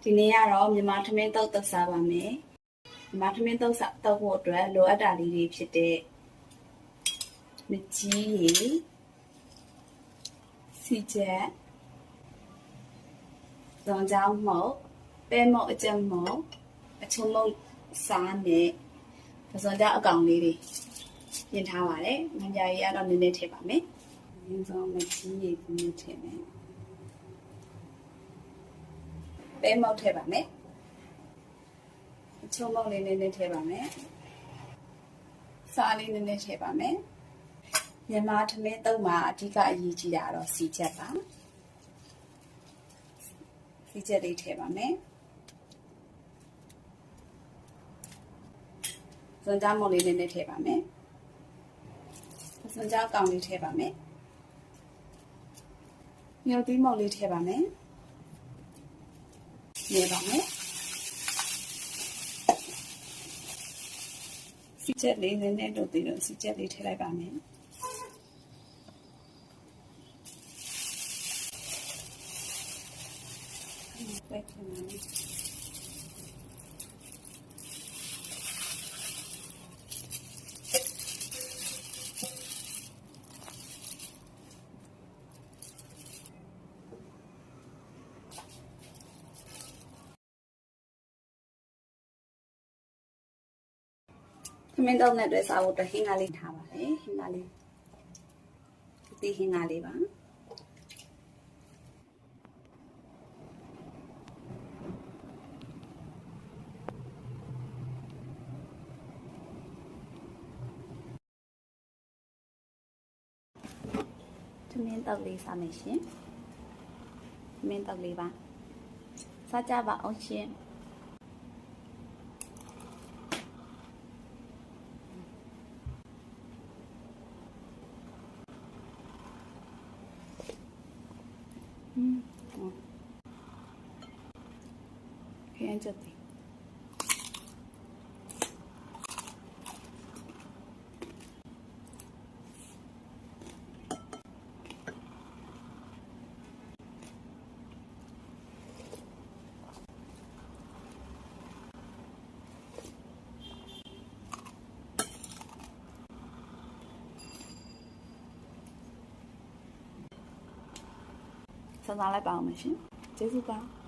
ဒီနေ့ကတော့မြန်မာထမင်းတုပ်တုပ်စားပါမယ်မြန်မာထမင်းတုပ်စားတုပ်ဖို့အတွက်လိုအပ်တာလေးတွေဖြစ်တဲ့မကြီးရည်စီချက်ဇွန်ကြောင်းမှုတ်ပဲမုတ်အကျက်မှုတ်အချုံမုတ်စားနဲ့ဇွန်ကြောင်းအကောင်လေးတွေပြင်ထားပါတယ်။ငကြာကြီးကတော့နည်းနည်းထည့်ပါမယ်။ရင်းစောမကြီးရည်နည်းနည်းထည့်မယ်။ပဲမုတ်ထည့်ပါမယ်။အချုံမုတ်လေးနည်းနည်းထည့်ပါမယ်။စားလေးနည်းနည်းထည့်ပါမယ်။မြန်မာထမင်းတုပ်မှာအဓိကအရေးကြီးတာတော့စီချက်ပါ။စီချက်လေးထည့်ပါမယ်။ဇွန်ကြောင်းမုတ်လေးနည်းနည်းထည့်ပါမယ်။ဇွန်ကြောင်းကောင်လေးထည့်ပါမယ်။ညှို့သီးမုတ်လေးထည့်ပါမယ်။နေပါမယ်။စီချက်လေးနည်းနည်းတို့ပြီးတော့စီချက်လေးထည့်လိုက်ပါမယ်။ပဲထည့်ပါမယ်။ထမင်းတုပ်နဲ့တွေ့စားဖို့အတွက်ဟင်းကားလေးထားပါတယ်ဟင်းကားလေးဒီဟင်းကားလေးပါထမင်းတုပ်လေးစားမယ်ရှင်ထမင်းတုပ်လေးပါစားကြပါအောင်ရှင်ခင်းချက်တယ်စားလိုက်ပါအောင်ရှင်ကျေးဇူးပါ